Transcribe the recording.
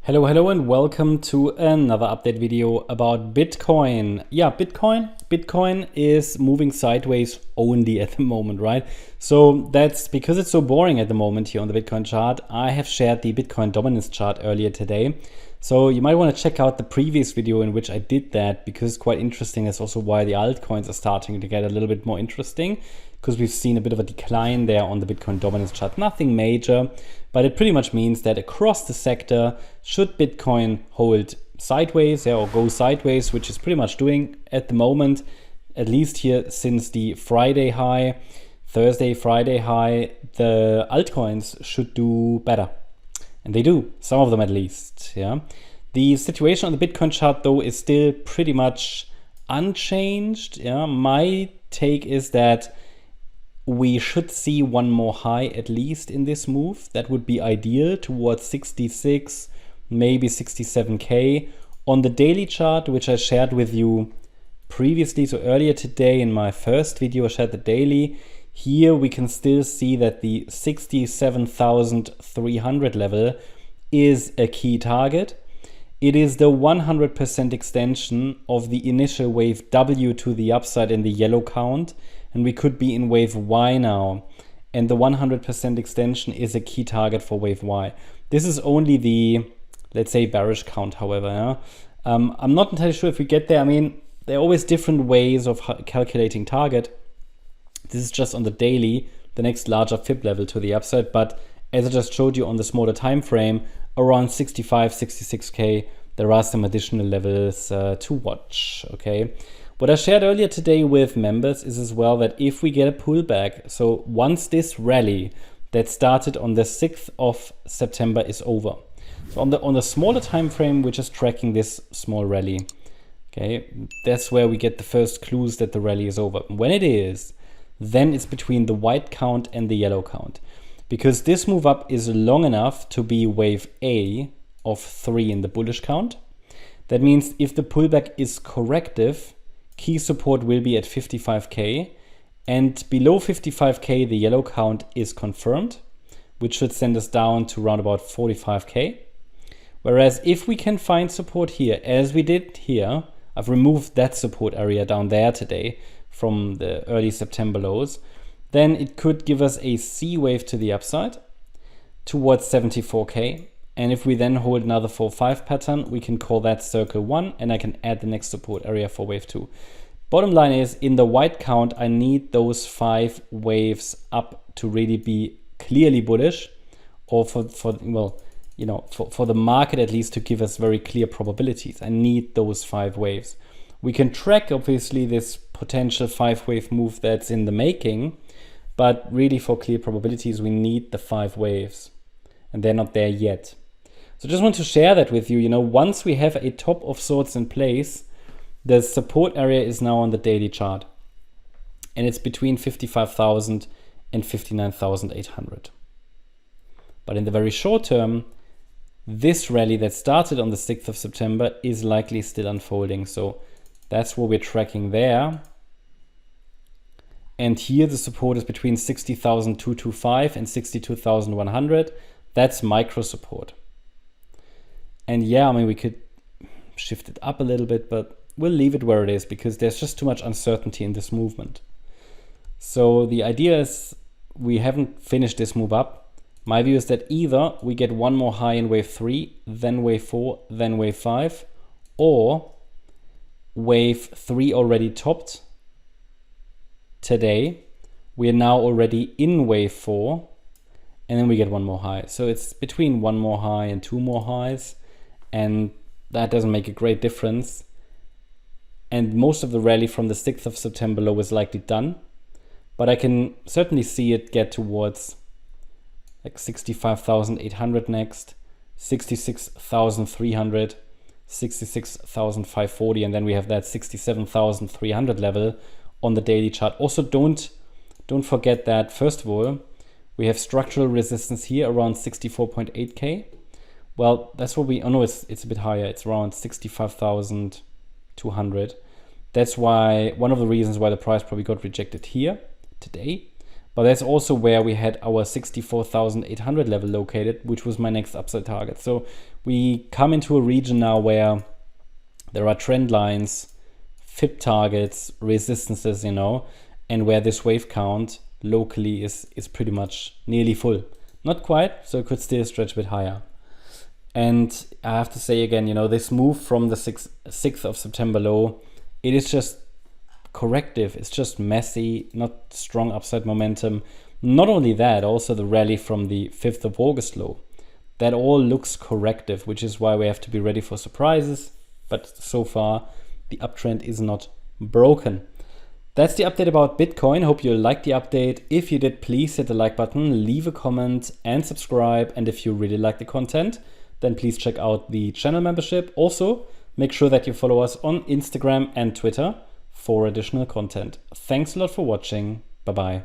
Hello and welcome to another update video about Bitcoin. Yeah, Bitcoin is moving sideways only at the moment, right? So that's because it's so boring at the moment here on the Bitcoin chart. I have shared the Bitcoin dominance chart earlier today. So you might want to check out the previous video in which I did that because it's quite interesting. That's also why the altcoins are starting to get a little bit more interesting, because we've seen a bit of a decline there on the Bitcoin dominance chart. Nothing major, but it pretty much means that across the sector, should Bitcoin hold sideways or go sideways, which is pretty much doing at the moment, at least here since the Friday high, Thursday, Friday high, the altcoins should do better. And they do, some of them at least, yeah. The situation on the Bitcoin chart though is still pretty much unchanged, yeah. My take is that we should see one more high at least in this move. That would be ideal, towards 66, maybe 67K. On the daily chart, which I shared with you previously, so earlier today in my first video I shared the daily. Here we can still see that the 67,300 level is a key target. It is the 100% extension of the initial wave W to the upside in the yellow count. And we could be in wave Y now. And the 100% extension is a key target for wave Y. This is only the, let's say, bearish count, however. Yeah? I'm not entirely sure if we get there. I mean, there are always different ways of calculating target. This is just on the daily, the next larger fib level to the upside. But as I just showed you on the smaller time frame, around 65, 66K, there are some additional levels to watch, okay? What I shared earlier today with members is as well that if we get a pullback, so once this rally that started on the 6th of September is over, so on the smaller time frame, we're just tracking this small rally, okay? That's where we get the first clues that the rally is over. When it is, then it's between the white count and the yellow count, because this move up is long enough to be wave A of 3 in the bullish count. That means if the pullback is corrective, key support will be at 55K, and below 55K the yellow count is confirmed, which should send us down to around about 45K. Whereas if we can find support here, as we did here, I've removed that support area down there today from the early September lows, then it could give us a C wave to the upside towards 74K. And if we then hold another 4-5 pattern, we can call that circle 1, and I can add the next support area for wave 2. Bottom line is, in the white count, I need those 5 waves up to really be clearly bullish, or for the market at least to give us very clear probabilities. I need those 5 waves. We can track obviously this potential 5-wave move that's in the making, but really for clear probabilities, we need the 5 waves, and they're not there yet. So just want to share that with you. Once we have a top of sorts in place, the support area is now on the daily chart, and it's between 55,000 and 59,800. But in the very short term, this rally that started on the 6th of September is likely still unfolding. So that's what we're tracking there. And here the support is between 60,225 and 62,100. That's micro support. And yeah, I mean, we could shift it up a little bit, but we'll leave it where it is because there's just too much uncertainty in this movement. So the idea is we haven't finished this move up. My view is that either we get one more high in wave 3, then wave 4, then wave 5, or wave 3 already topped today. We are now already in wave 4, and then we get one more high. So it's between one more high and 2 more highs, and that doesn't make a great difference. And most of the rally from the 6th of September low is likely done, but I can certainly see it get towards like 65,800 next, 66,300, 66,540, and then we have that 67,300 level on the daily chart. Also, don't forget that, first of all, we have structural resistance here around 64.8K. Well, that's what it's a bit higher. It's around 65,200. That's why one of the reasons why the price probably got rejected here today. But that's also where we had our 64,800 level located, which was my next upside target. So We come into a region now where there are trend lines, FIB targets, resistances, and where this wave count locally is pretty much nearly full. Not quite, so it could still stretch a bit higher. And I have to say again, this move from the 6th of September low, it is just corrective. It's just messy, not strong upside momentum. Not only that, also the rally from the 5th of August low. That all looks corrective, which is why we have to be ready for surprises. But so far, the uptrend is not broken. That's the update about Bitcoin. Hope you liked the update. If you did, please hit the like button, leave a comment and subscribe. And if you really like the content, then please check out the channel membership. Also, make sure that you follow us on Instagram and Twitter for additional content. Thanks a lot for watching. Bye-bye.